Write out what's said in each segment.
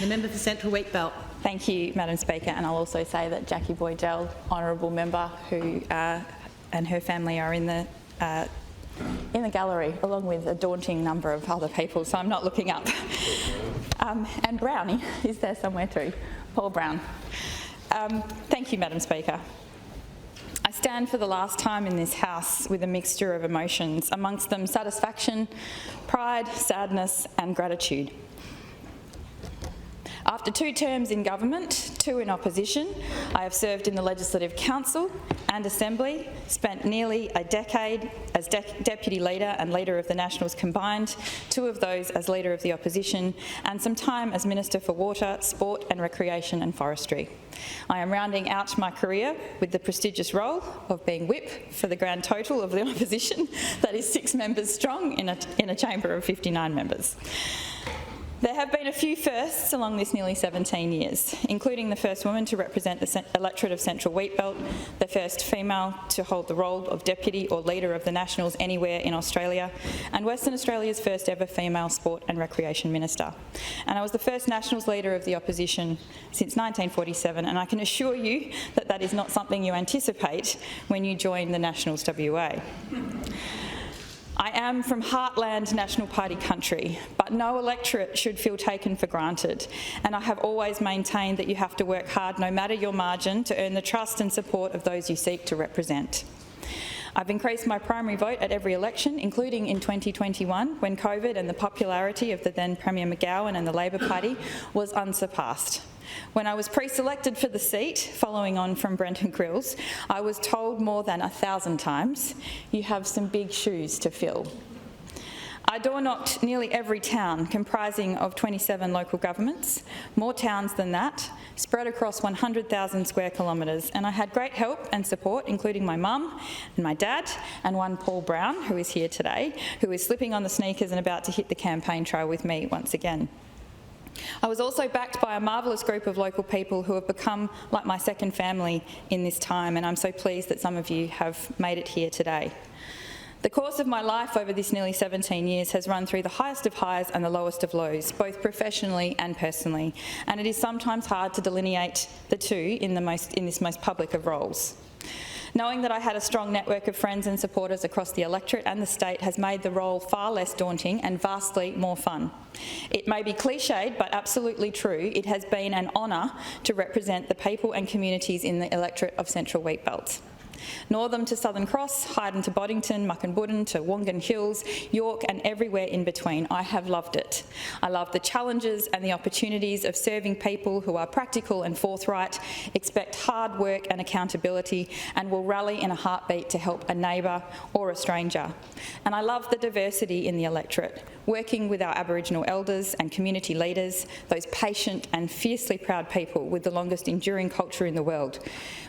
The member for Central Wheatbelt. Thank you, Madam Speaker, and I'll also say that Jackie Boydell, honourable member, who and her family are in the gallery, along with a daunting number of other people, so I'm not looking up. And Brownie is there somewhere too, Paul Brown. Thank you, Madam Speaker. I stand for the last time in this House with a mixture of emotions, amongst them satisfaction, pride, sadness and gratitude. After 2 terms in government, 2 in opposition, I have served in the Legislative Council and Assembly, spent nearly a decade as Deputy Leader and Leader of the Nationals combined, 2 of those as Leader of the Opposition, and some time as Minister for Water, Sport and Recreation and Forestry. I am rounding out my career with the prestigious role of being whip for the grand total of the opposition, that is 6 members strong in a chamber of 59 members. There have been a few firsts along this nearly 17 years, including the first woman to represent the electorate of Central Wheatbelt, the first female to hold the role of Deputy or Leader of the Nationals anywhere in Australia, and Western Australia's first ever female Sport and Recreation Minister. And I was the first Nationals Leader of the Opposition since 1947, and I can assure you that that is not something you anticipate when you join the Nationals WA. I am from Heartland National Party country, but no electorate should feel taken for granted, and I have always maintained that you have to work hard no matter your margin to earn the trust and support of those you seek to represent. I've increased my primary vote at every election, including in 2021, when COVID and the popularity of the then Premier McGowan and the Labor Party was unsurpassed. When I was pre-selected for the seat, following on from Brenton Grills, I was told more than 1,000 times, "You have some big shoes to fill." I door-knocked nearly every town, comprising of 27 local governments, more towns than that, spread across 100,000 square kilometres, and I had great help and support, including my mum and my dad, and one Paul Brown, who is here today, who is slipping on the sneakers and about to hit the campaign trail with me once again. I was also backed by a marvellous group of local people who have become like my second family in this time, and I'm so pleased that some of you have made it here today. The course of my life over this nearly 17 years has run through the highest of highs and the lowest of lows, both professionally and personally, and it is sometimes hard to delineate the two in this most public of roles. Knowing that I had a strong network of friends and supporters across the electorate and the state has made the role far less daunting and vastly more fun. It may be cliched, but absolutely true, it has been an honour to represent the people and communities in the electorate of Central Wheatbelt. Northam to Southern Cross, Hyden to Boddington, Muckenbudden to Wongan Hills, York and everywhere in between. I have loved it. I love the challenges and the opportunities of serving people who are practical and forthright, expect hard work and accountability, and will rally in a heartbeat to help a neighbour or a stranger. And I love the diversity in the electorate, working with our Aboriginal elders and community leaders, those patient and fiercely proud people with the longest enduring culture in the world.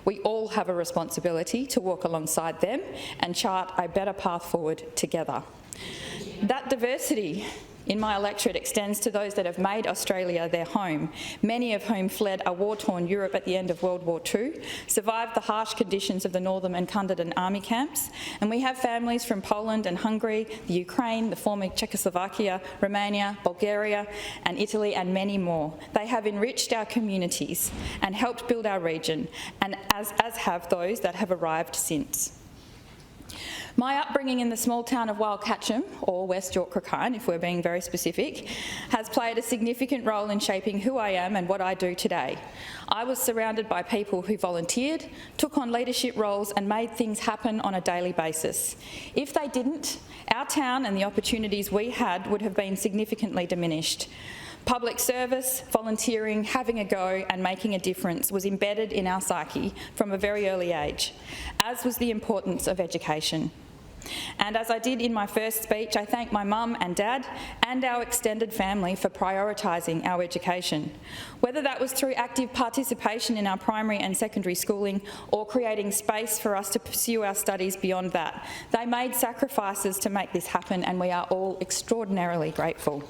We all have a responsibility to walk alongside them and chart a better path forward together. That diversity in my electorate extends to those that have made Australia their home, many of whom fled a war-torn Europe at the end of World War II, survived the harsh conditions of the Northern and Cunderdin army camps, and we have families from Poland and Hungary, the Ukraine, the former Czechoslovakia, Romania, Bulgaria and Italy and many more. They have enriched our communities and helped build our region, and as have those that have arrived since. My upbringing in the small town of Wildcatcham, or West York Crokine if we're being very specific, has played a significant role in shaping who I am and what I do today. I was surrounded by people who volunteered, took on leadership roles and made things happen on a daily basis. If they didn't, our town and the opportunities we had would have been significantly diminished. Public service, volunteering, having a go and making a difference was embedded in our psyche from a very early age, as was the importance of education. And as I did in my first speech, I thank my mum and dad and our extended family for prioritising our education. Whether that was through active participation in our primary and secondary schooling or creating space for us to pursue our studies beyond that, they made sacrifices to make this happen and we are all extraordinarily grateful.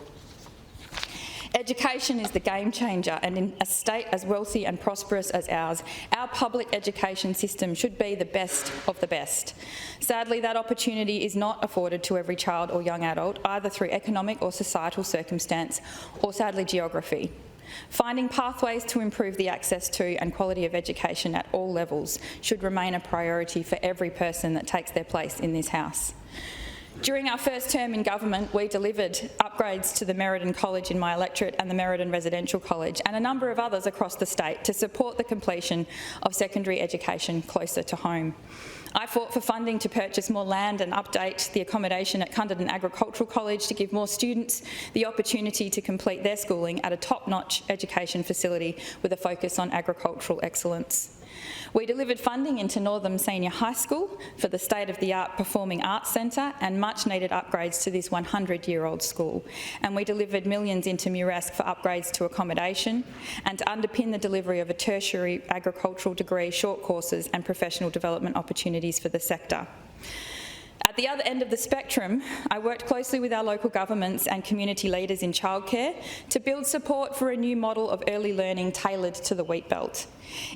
Education is the game changer, and in a state as wealthy and prosperous as ours, our public education system should be the best of the best. Sadly, that opportunity is not afforded to every child or young adult, either through economic or societal circumstance, or sadly geography. Finding pathways to improve the access to and quality of education at all levels should remain a priority for every person that takes their place in this House. During our first term in government, we delivered upgrades to the Merredin College in my electorate and the Merredin Residential College and a number of others across the state to support the completion of secondary education closer to home. I fought for funding to purchase more land and update the accommodation at Cunderdin Agricultural College to give more students the opportunity to complete their schooling at a top-notch education facility with a focus on agricultural excellence. We delivered funding into Northam Senior High School for the state-of-the-art Performing Arts Centre and much-needed upgrades to this 100-year-old school. And we delivered millions into Muresk for upgrades to accommodation and to underpin the delivery of a tertiary agricultural degree, short courses and professional development opportunities for the sector. At the other end of the spectrum, I worked closely with our local governments and community leaders in childcare to build support for a new model of early learning tailored to the wheat belt.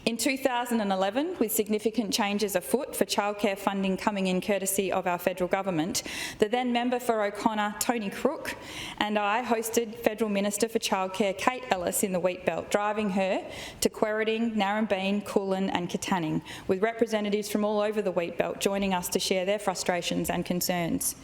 In 2011, with significant changes afoot for childcare funding coming in courtesy of our federal government, the then member for O'Connor, Tony Crook, and I hosted Federal Minister for Childcare, Kate Ellis, in the wheat belt, driving her to Quairading, Narrabeen, Coolin and Katanning, with representatives from all over the wheat belt joining us to share their frustrations and concerns.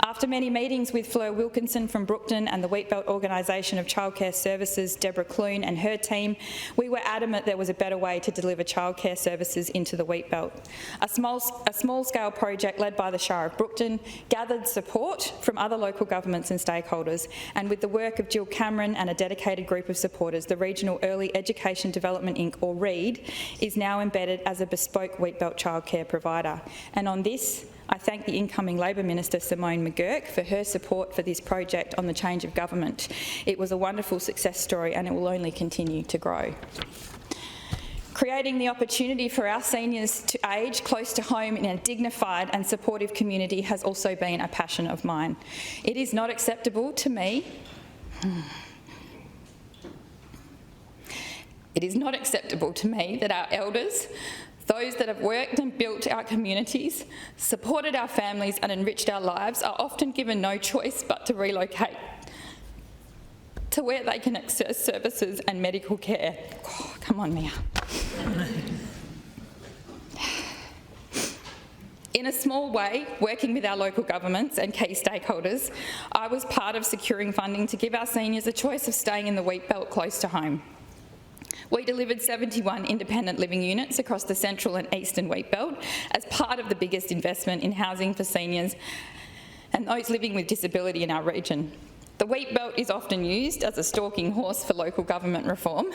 After many meetings with Fleur Wilkinson from Brookton and the Wheatbelt Organisation of Childcare Services, Deborah Clune and her team, we were adamant there was a better way to deliver childcare services into the Wheatbelt. A small-scale project led by the Shire of Brookton gathered support from other local governments and stakeholders, and with the work of Jill Cameron and a dedicated group of supporters, the Regional Early Education Development Inc, or READ, is now embedded as a bespoke Wheatbelt childcare provider. And on this, I thank the incoming Labor Minister, Simone McGurk, for her support for this project on the change of government. It was a wonderful success story and it will only continue to grow. Creating the opportunity for our seniors to age close to home in a dignified and supportive community has also been a passion of mine. It is not acceptable to me. It is not acceptable to me that our elders, those that have worked and built our communities, supported our families and enriched our lives, are often given no choice but to relocate to where they can access services and medical care. Oh, come on, Mia. In a small way, working with our local governments and key stakeholders, I was part of securing funding to give our seniors a choice of staying in the Wheatbelt close to home. We delivered 71 independent living units across the central and eastern Wheatbelt as part of the biggest investment in housing for seniors and those living with disability in our region. The Wheatbelt is often used as a stalking horse for local government reform.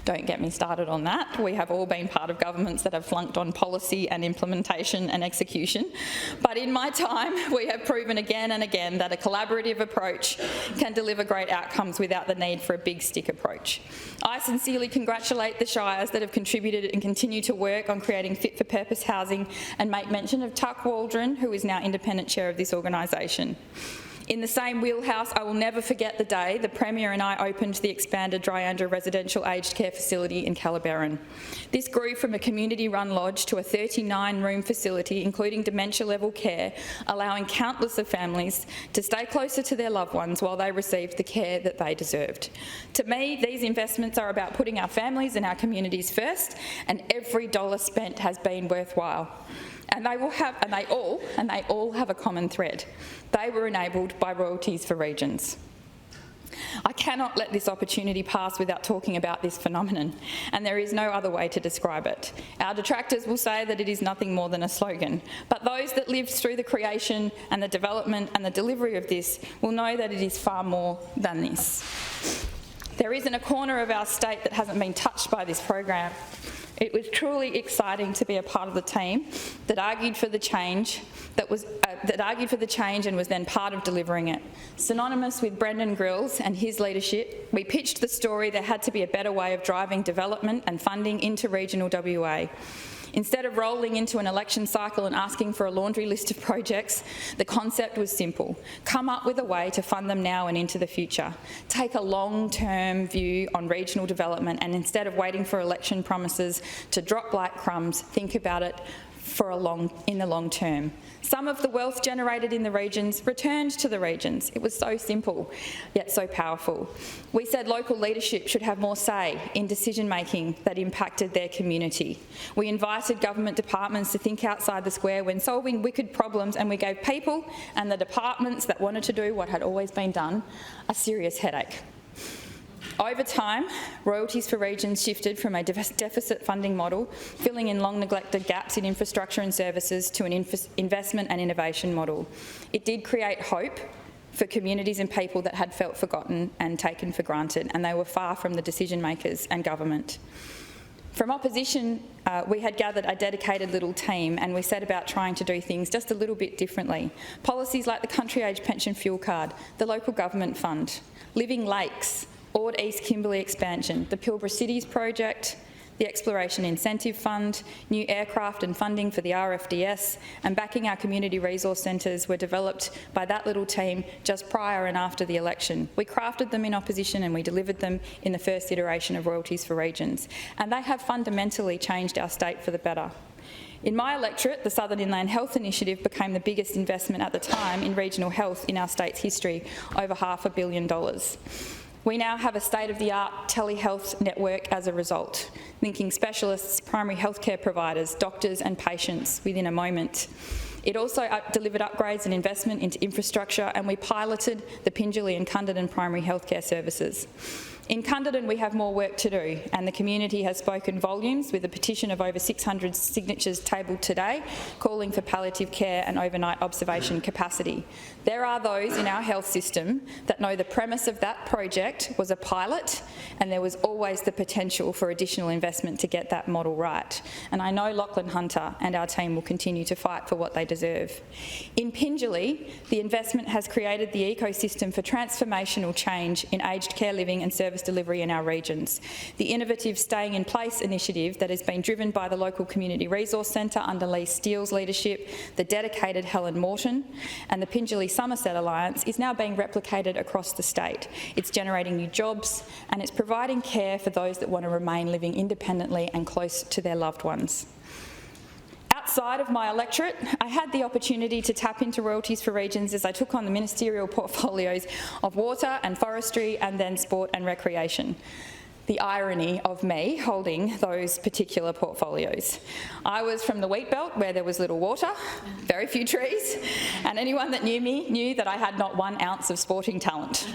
Don't get me started on that. We have all been part of governments that have flunked on policy and implementation and execution. But in my time, we have proven again and again that a collaborative approach can deliver great outcomes without the need for a big stick approach. I sincerely congratulate the Shires that have contributed and continue to work on creating fit-for-purpose housing, and make mention of Tuck Waldron, who is now independent chair of this organisation. In the same wheelhouse, I will never forget the day the Premier and I opened the expanded Dryandra Residential Aged Care Facility in Calabaron. This grew from a community-run lodge to a 39-room facility, including dementia-level care, allowing countless of families to stay closer to their loved ones while they received the care that they deserved. To me, these investments are about putting our families and our communities first, and every dollar spent has been worthwhile. And they all have a common thread. They were enabled by royalties for regions. I cannot let this opportunity pass without talking about this phenomenon, and there is no other way to describe it. Our detractors will say that it is nothing more than a slogan, but those that lived through the creation and the development and the delivery of this will know that it is far more than this. There isn't a corner of our state that hasn't been touched by this program. It was truly exciting to be a part of the team that argued for the change, and was then part of delivering it. Synonymous with Brendan Grills and his leadership, we pitched the story there had to be a better way of driving development and funding into regional WA. Instead of rolling into an election cycle and asking for a laundry list of projects, the concept was simple. Come up with a way to fund them now and into the future. Take a long-term view on regional development, and instead of waiting for election promises to drop like crumbs, think about it in the long term. Some of the wealth generated in the regions returned to the regions. It was so simple, yet so powerful. We said local leadership should have more say in decision-making that impacted their community. We invited government departments to think outside the square when solving wicked problems, and we gave people and the departments that wanted to do what had always been done a serious headache. Over time, royalties for regions shifted from a deficit funding model, filling in long neglected gaps in infrastructure and services, to an investment and innovation model. It did create hope for communities and people that had felt forgotten and taken for granted, and they were far from the decision makers and government. From opposition, we had gathered a dedicated little team, and we set about trying to do things just a little bit differently. Policies like the Country Age Pension Fuel Card, the Local Government Fund, Living Lakes, Ord East Kimberley expansion, the Pilbara Cities project, the Exploration Incentive Fund, new aircraft and funding for the RFDS, and backing our community resource centres were developed by that little team just prior and after the election. We crafted them in opposition and we delivered them in the first iteration of Royalties for Regions, and they have fundamentally changed our state for the better. In my electorate, the Southern Inland Health Initiative became the biggest investment at the time in regional health in our state's history, over $500 million. We now have a state-of-the-art telehealth network as a result, linking specialists, primary healthcare providers, doctors and patients within a moment. It also delivered upgrades and investment into infrastructure, and we piloted the Pingelly and Cunderdin primary healthcare services. In Cunderdin, we have more work to do, and the community has spoken volumes with a petition of over 600 signatures tabled today, calling for palliative care and overnight observation capacity. There are those in our health system that know the premise of that project was a pilot, and there was always the potential for additional investment to get that model right. And I know Lachlan Hunter and our team will continue to fight for what they deserve. In Pingelly, the investment has created the ecosystem for transformational change in aged care living and service delivery in our regions. The innovative Staying in Place initiative that has been driven by the local Community Resource Centre under Lee Steele's leadership, the dedicated Helen Morton, and the Pingelly Somerset Alliance is now being replicated across the state. It's generating new jobs, and it's providing care for those that want to remain living independently and close to their loved ones. Outside of my electorate, I had the opportunity to tap into Royalties for Regions as I took on the ministerial portfolios of water and forestry and then sport and recreation. The irony of me holding those particular portfolios. I was from the wheat belt where there was little water, very few trees, and anyone that knew me knew that I had not 1 ounce of sporting talent.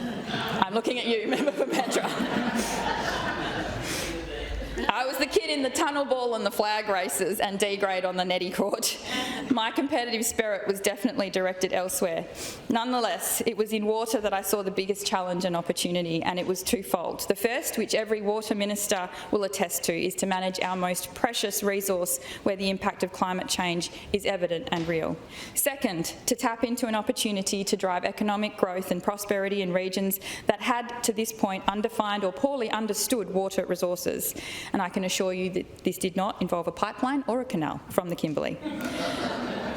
I'm looking at you, Member for Petra. I was the kid in the tunnel ball and the flag races and D-grade on the netty court. My competitive spirit was definitely directed elsewhere. Nonetheless, it was in water that I saw the biggest challenge and opportunity, and it was twofold. The first, which every water minister will attest to, is to manage our most precious resource where the impact of climate change is evident and real. Second, to tap into an opportunity to drive economic growth and prosperity in regions that had, to this point, undefined or poorly understood water resources. And I can assure you that this did not involve a pipeline or a canal from the Kimberley.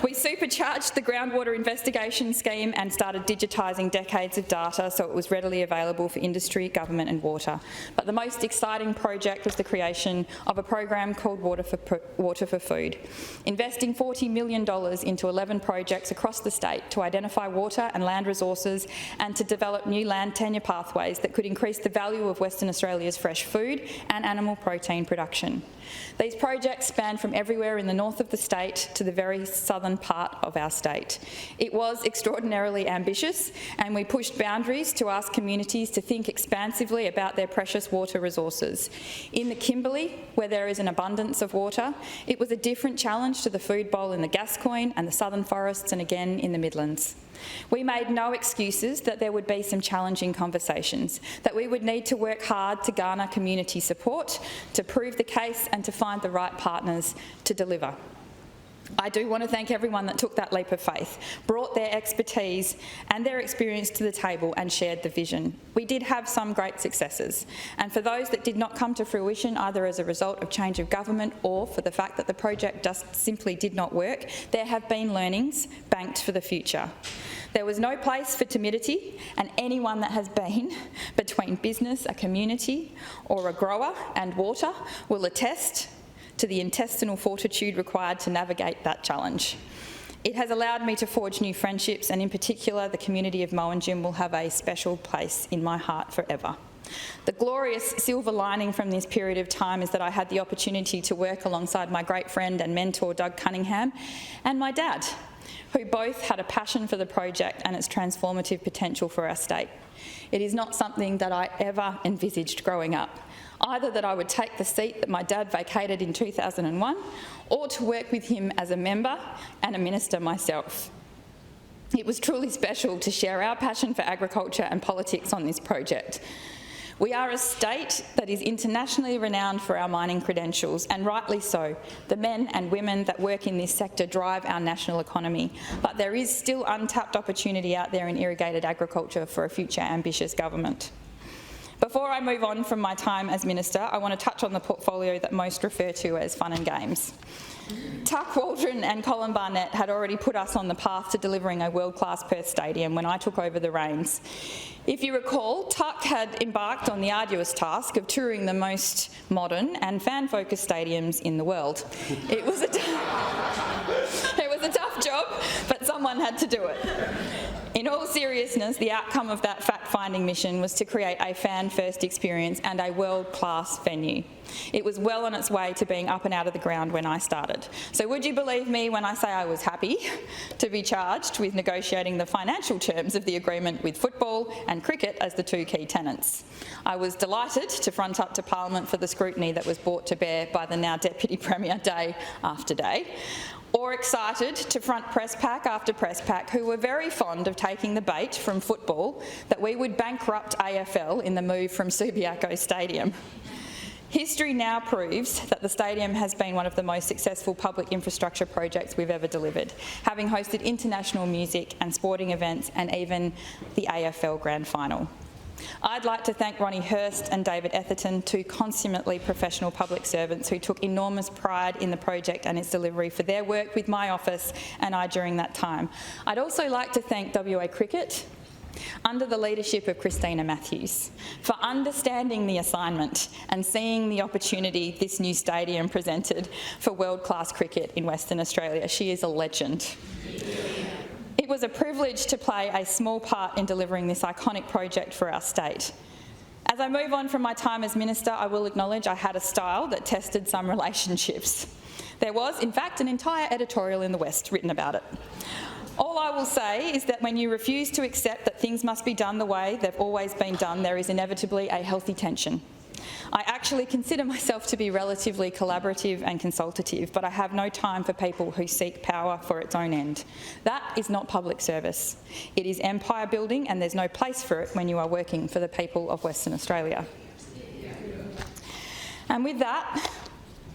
We supercharged the groundwater investigation scheme and started digitising decades of data so it was readily available for industry, government and water. But the most exciting project was the creation of a program called Water for Food, investing $40 million into 11 projects across the state to identify water and land resources and to develop new land tenure pathways that could increase the value of Western Australia's fresh food and animal protein production. These projects span from everywhere in the north of the state to the very southern part of our state. It was extraordinarily ambitious, and we pushed boundaries to ask communities to think expansively about their precious water resources. In the Kimberley, where there is an abundance of water, it was a different challenge to the food bowl in the Gascoyne and the southern forests and again in the Midlands. We made no excuses that there would be some challenging conversations, that we would need to work hard to garner community support, to prove the case and to find the right partners to deliver. I do want to thank everyone that took that leap of faith, brought their expertise and their experience to the table and shared the vision. We did have some great successes, and for those that did not come to fruition either as a result of change of government or for the fact that the project just simply did not work, there have been learnings banked for the future. There was no place for timidity, and anyone that has been between business, a community or a grower and water will attest to the intestinal fortitude required to navigate that challenge. It has allowed me to forge new friendships, and in particular, the community of Mowanjum will have a special place in my heart forever. The glorious silver lining from this period of time is that I had the opportunity to work alongside my great friend and mentor, Doug Cunningham, and my dad, who both had a passion for the project and its transformative potential for our state. It is not something that I ever envisaged growing up, either that I would take the seat that my dad vacated in 2001 or to work with him as a member and a minister myself. It was truly special to share our passion for agriculture and politics on this project. We are a state that is internationally renowned for our mining credentials, and rightly so. The men and women that work in this sector drive our national economy, but there is still untapped opportunity out there in irrigated agriculture for a future ambitious government. Before I move on from my time as Minister, I want to touch on the portfolio that most refer to as fun and games. Tuck Waldron and Colin Barnett had already put us on the path to delivering a world-class Perth stadium when I took over the reins. If you recall, Tuck had embarked on the arduous task of touring the most modern and fan-focused stadiums in the world. It was a tough job, but someone had to do it. In all seriousness, the outcome of that fact-finding mission was to create a fan-first experience and a world-class venue. It was well on its way to being up and out of the ground when I started. So would you believe me when I say I was happy to be charged with negotiating the financial terms of the agreement with football and cricket as the two key tenants? I was delighted to front up to Parliament for the scrutiny that was brought to bear by the now Deputy Premier day after day, or excited to front press pack after press pack who were very fond of taking the bait from football that we would bankrupt AFL in the move from Subiaco Stadium. History now proves that the stadium has been one of the most successful public infrastructure projects we've ever delivered, having hosted international music and sporting events and even the AFL Grand Final. I'd like to thank Ronnie Hurst and David Etherton, two consummately professional public servants who took enormous pride in the project and its delivery, for their work with my office and I during that time. I'd also like to thank WA Cricket, under the leadership of Christina Matthews, for understanding the assignment and seeing the opportunity this new stadium presented for world-class cricket in Western Australia. She is a legend. It was a privilege to play a small part in delivering this iconic project for our state. As I move on from my time as Minister, I will acknowledge I had a style that tested some relationships. There was, in fact, an entire editorial in the West written about it. All I will say is that when you refuse to accept that things must be done the way they've always been done, there is inevitably a healthy tension. I actually consider myself to be relatively collaborative and consultative, but I have no time for people who seek power for its own end. That is not public service. It is empire building, and there's no place for it when you are working for the people of Western Australia. And with that,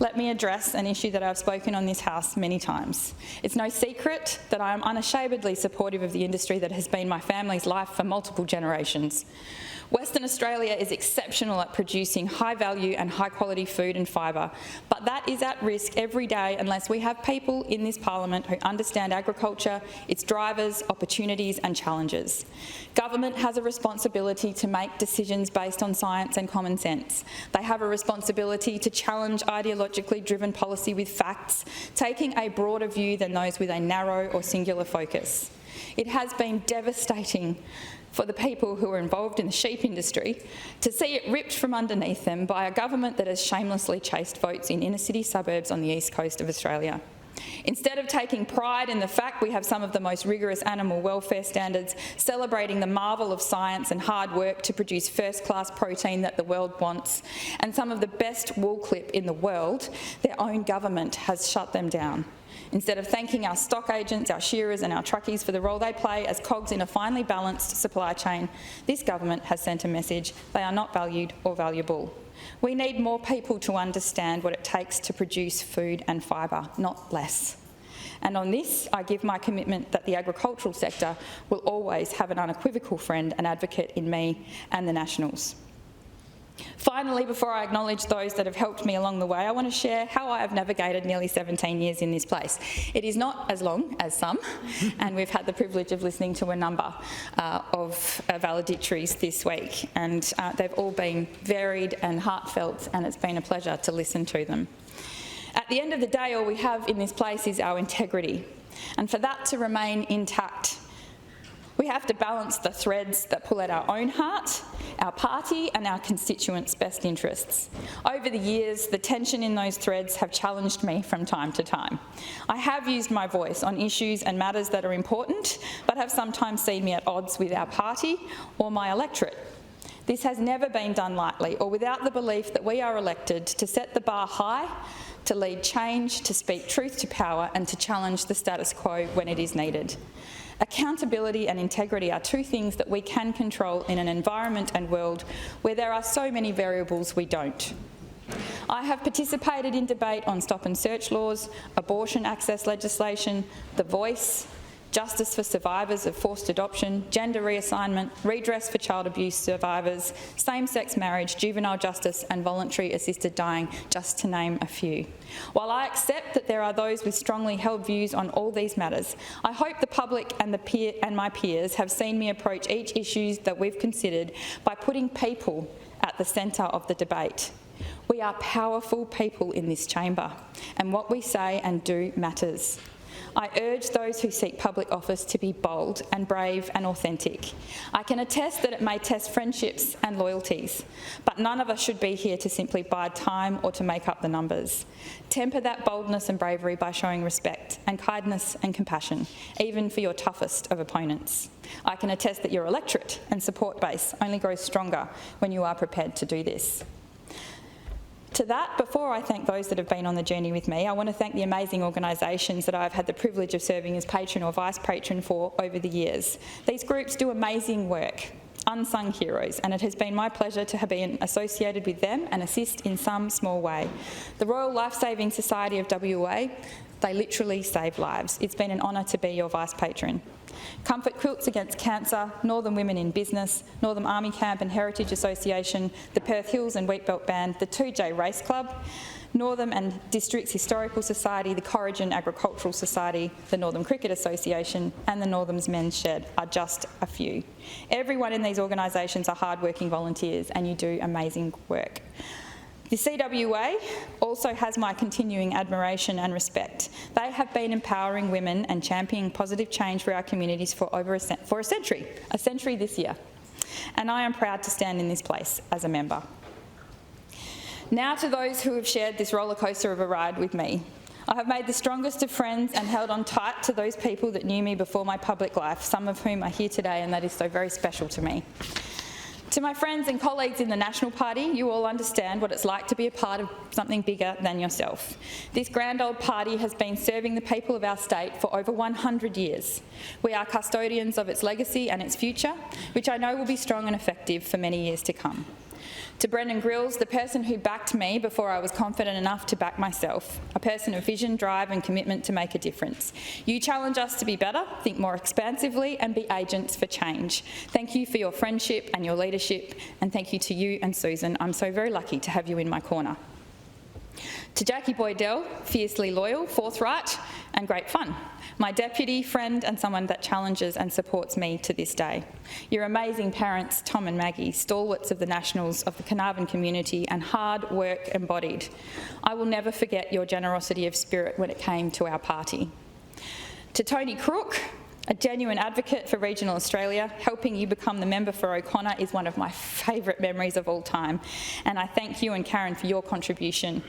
let me address an issue that I've spoken on this House many times. It's no secret that I am unashamedly supportive of the industry that has been my family's life for multiple generations. Western Australia is exceptional at producing high-value and high-quality food and fibre, but that is at risk every day unless we have people in this Parliament who understand agriculture, its drivers, opportunities and challenges. Government has a responsibility to make decisions based on science and common sense. They have a responsibility to challenge ideologically driven policy with facts, taking a broader view than those with a narrow or singular focus. It has been devastating for the people who are involved in the sheep industry to see it ripped from underneath them by a government that has shamelessly chased votes in inner city suburbs on the east coast of Australia. Instead of taking pride in the fact we have some of the most rigorous animal welfare standards, celebrating the marvel of science and hard work to produce first-class protein that the world wants, and some of the best wool clip in the world, their own government has shut them down. Instead of thanking our stock agents, our shearers and our truckies for the role they play as cogs in a finely balanced supply chain, this government has sent a message they are not valued or valuable. We need more people to understand what it takes to produce food and fibre, not less. And on this, I give my commitment that the agricultural sector will always have an unequivocal friend and advocate in me and the Nationals. Finally, before I acknowledge those that have helped me along the way, I want to share how I have navigated nearly 17 years in this place. It is not as long as some, and we've had the privilege of listening to a number of valedictories this week, and they've all been varied and heartfelt, and it's been a pleasure to listen to them. At the end of the day, all we have in this place is our integrity. And for that to remain intact, we have to balance the threads that pull at our own heart, our party and our constituents' best interests. Over the years, the tension in those threads have challenged me from time to time. I have used my voice on issues and matters that are important, but have sometimes seen me at odds with our party or my electorate. This has never been done lightly or without the belief that we are elected to set the bar high, to lead change, to speak truth to power and to challenge the status quo when it is needed. Accountability and integrity are two things that we can control in an environment and world where there are so many variables we don't. I have participated in debate on stop and search laws, abortion access legislation, The Voice, justice for survivors of forced adoption, gender reassignment, redress for child abuse survivors, same-sex marriage, juvenile justice and voluntary assisted dying, just to name a few. While I accept that there are those with strongly held views on all these matters, I hope the public and my peers have seen me approach each issue that we've considered by putting people at the centre of the debate. We are powerful people in this chamber, and what we say and do matters. I urge those who seek public office to be bold and brave and authentic. I can attest that it may test friendships and loyalties, but none of us should be here to simply bide time or to make up the numbers. Temper that boldness and bravery by showing respect and kindness and compassion, even for your toughest of opponents. I can attest that your electorate and support base only grows stronger when you are prepared to do this. To that, before I thank those that have been on the journey with me, I want to thank the amazing organisations that I've had the privilege of serving as patron or vice patron for over the years. These groups do amazing work, unsung heroes, and it has been my pleasure to have been associated with them and assist in some small way. The Royal Lifesaving Society of WA, they literally save lives. It's been an honour to be your vice patron. Comfort Quilts Against Cancer, Northern Women in Business, Northern Army Camp and Heritage Association, the Perth Hills and Wheatbelt Band, the 2J Race Club, Northern and Districts Historical Society, the Corrigan Agricultural Society, the Northern Cricket Association and the Northern's Men's Shed are just a few. Everyone in these organisations are hard-working volunteers and you do amazing work. The CWA also has my continuing admiration and respect. They have been empowering women and championing positive change for our communities for over a century this year. And I am proud to stand in this place as a member. Now to those who have shared this roller coaster of a ride with me. I have made the strongest of friends and held on tight to those people that knew me before my public life, some of whom are here today, and that is so very special to me. To my friends and colleagues in the National Party, you all understand what it's like to be a part of something bigger than yourself. This grand old party has been serving the people of our state for over 100 years. We are custodians of its legacy and its future, which I know will be strong and effective for many years to come. To Brendan Grills, the person who backed me before I was confident enough to back myself, a person of vision, drive and commitment to make a difference. You challenge us to be better, think more expansively and be agents for change. Thank you for your friendship and your leadership, and thank you to you and Susan. I'm so very lucky to have you in my corner. To Jackie Boydell, fiercely loyal, forthright and great fun. My deputy, friend and someone that challenges and supports me to this day. Your amazing parents, Tom and Maggie, stalwarts of the Nationals, of the Carnarvon community and hard work embodied. I will never forget your generosity of spirit when it came to our party. To Tony Crook, a genuine advocate for regional Australia, helping you become the member for O'Connor is one of my favourite memories of all time, and I thank you and Karen for your contribution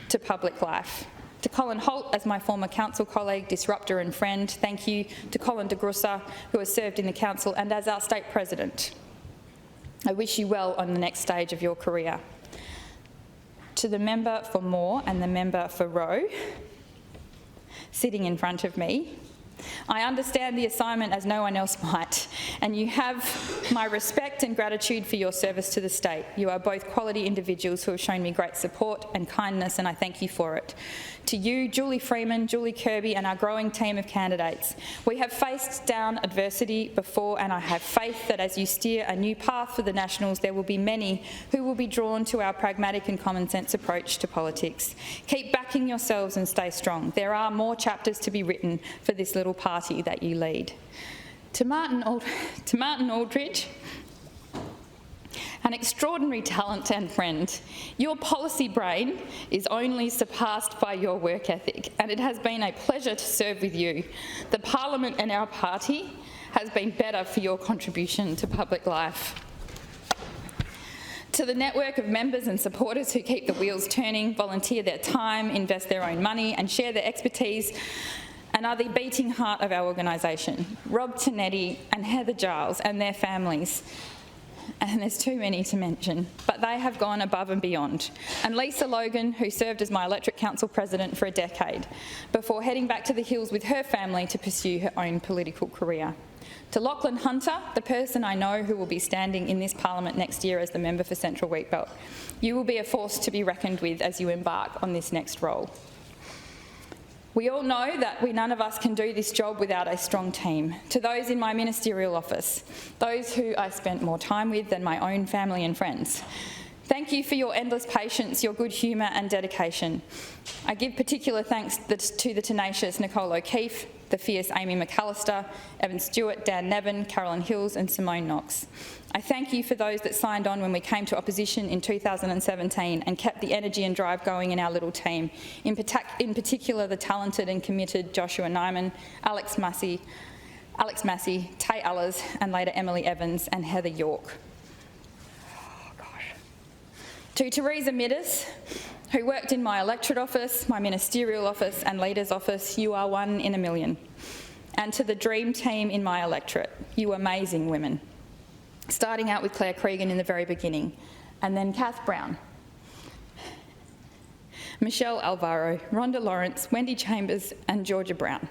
to public life. To Colin Holt, as my former council colleague, disruptor and friend, thank you. To Colin de Grusser, who has served in the council and as our state president. I wish you well on the next stage of your career. To the member for Moore and the member for Roe, sitting in front of me, I understand the assignment as no one else might, and you have my respect and gratitude for your service to the state. You are both quality individuals who have shown me great support and kindness, and I thank you for it. To you, Julie Freeman, Julie Kirby and our growing team of candidates, we have faced down adversity before, and I have faith that as you steer a new path for the Nationals, there will be many who will be drawn to our pragmatic and common sense approach to politics. Keep backing yourselves and stay strong. There are more chapters to be written for this little party that you lead. To Martin Aldridge, An extraordinary talent and friend. Your policy brain is only surpassed by your work ethic, and it has been a pleasure to serve with you. The Parliament and our party has been better for your contribution to public life. To the network of members and supporters who keep the wheels turning, volunteer their time, invest their own money and share their expertise, and are the beating heart of our organisation. Rob Tonetti and Heather Giles and their families, and there's too many to mention, but they have gone above and beyond. And Lisa Logan, who served as my electorate council president for a decade, before heading back to the hills with her family to pursue her own political career. To Lachlan Hunter, the person I know who will be standing in this parliament next year as the member for Central Wheatbelt, you will be a force to be reckoned with as you embark on this next role. We all know that none of us can do this job without a strong team. To those in my ministerial office, those who I spent more time with than my own family and friends, thank you for your endless patience, your good humour and dedication. I give particular thanks to the tenacious Nicole O'Keefe, the fierce Amy McAllister, Evan Stewart, Dan Nevin, Carolyn Hills and Simone Knox. I thank you for those that signed on when we came to opposition in 2017 and kept the energy and drive going in our little team, in particular the talented and committed Joshua Nyman, Alex Massey, Tay Ullers and later Emily Evans and Heather York. To Teresa Middis, who worked in my electorate office, my ministerial office and leader's office, you are one in a million. And to the dream team in my electorate, you amazing women. Starting out with Claire Cregan in the very beginning, and then Kath Brown, Michelle Alvaro, Rhonda Lawrence, Wendy Chambers and Georgia Brown.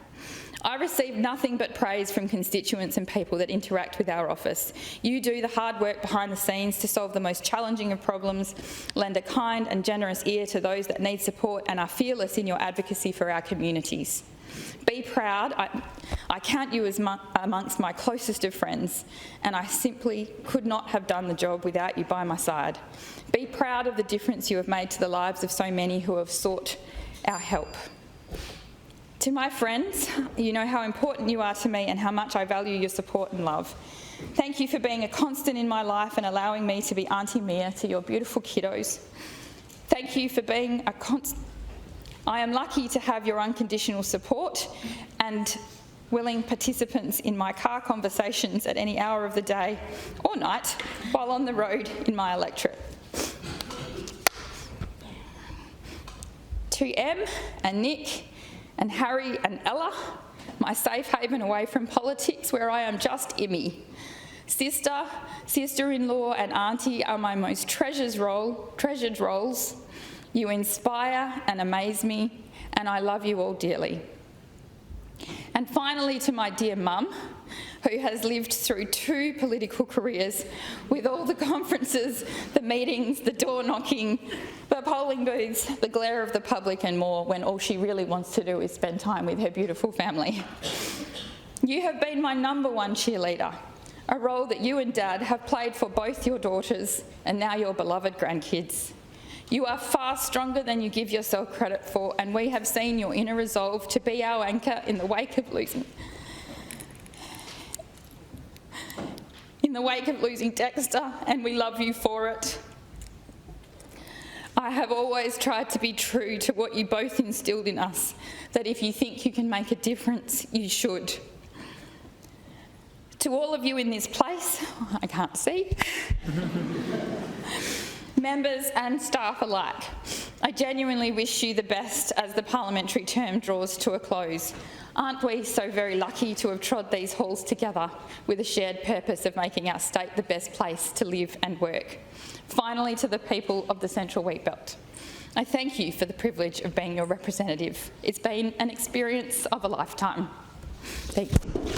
I receive nothing but praise from constituents and people that interact with our office. You do the hard work behind the scenes to solve the most challenging of problems, lend a kind and generous ear to those that need support and are fearless in your advocacy for our communities. Be proud, I count you as amongst my closest of friends, and I simply could not have done the job without you by my side. Be proud of the difference you have made to the lives of so many who have sought our help. To my friends, you know how important you are to me and how much I value your support and love. Thank you for being a constant in my life and allowing me to be Auntie Mia to your beautiful kiddos. Thank you for being a constant. I am lucky to have your unconditional support and willing participants in my car conversations at any hour of the day or night while on the road in my electorate. To Em and Nick and Harry and Ella, my safe haven away from politics where I am just Emmy. Sister, sister-in-law and auntie are my most treasured roles. You inspire and amaze me, and I love you all dearly. And finally, to my dear mum, who has lived through 2 political careers with all the conferences, the meetings, the door knocking, the polling booths, the glare of the public and more, when all she really wants to do is spend time with her beautiful family. You have been my #1 cheerleader, a role that you and Dad have played for both your daughters and now your beloved grandkids. You are far stronger than you give yourself credit for, and we have seen your inner resolve to be our anchor in the wake of losing Dexter, and we love you for it. I have always tried to be true to what you both instilled in us, that if you think you can make a difference, you should. To all of you in this place, I can't see, members and staff alike, I genuinely wish you the best as the parliamentary term draws to a close. Aren't we so very lucky to have trod these halls together with a shared purpose of making our state the best place to live and work? Finally, to the people of the Central Wheatbelt, I thank you for the privilege of being your representative. It's been an experience of a lifetime. Thank you.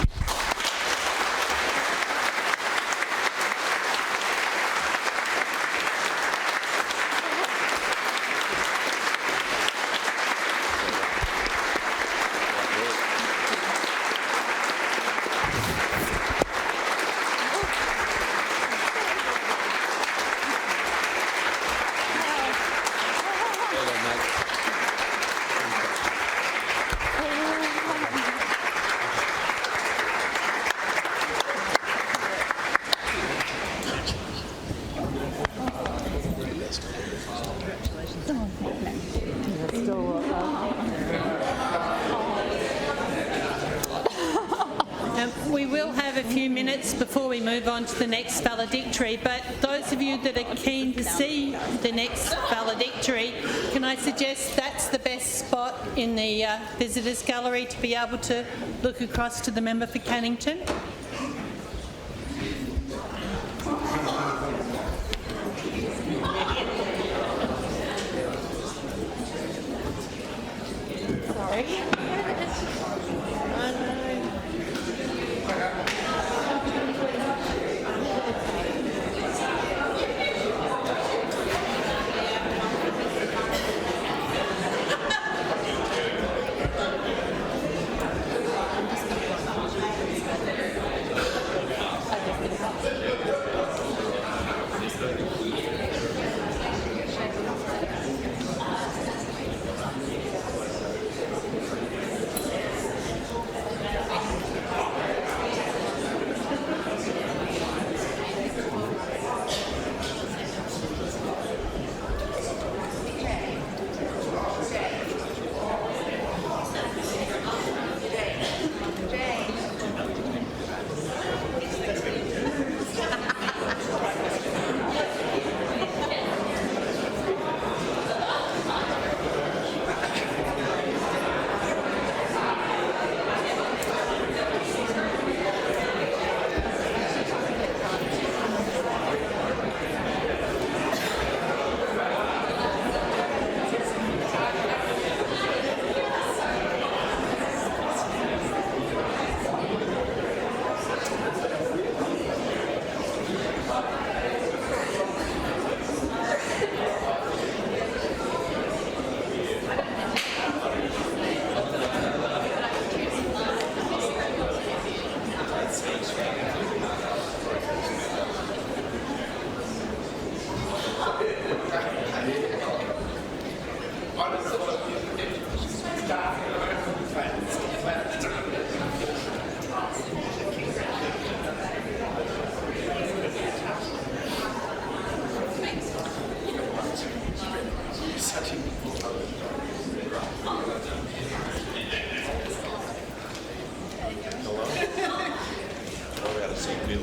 We will have a few minutes before we move on to the next valedictory, but those of you that are keen to see the next valedictory, can I suggest that's the best spot in the visitors gallery to be able to look across to the member for Cannington? Sorry. Hello. Oh, we had a seat, Bill.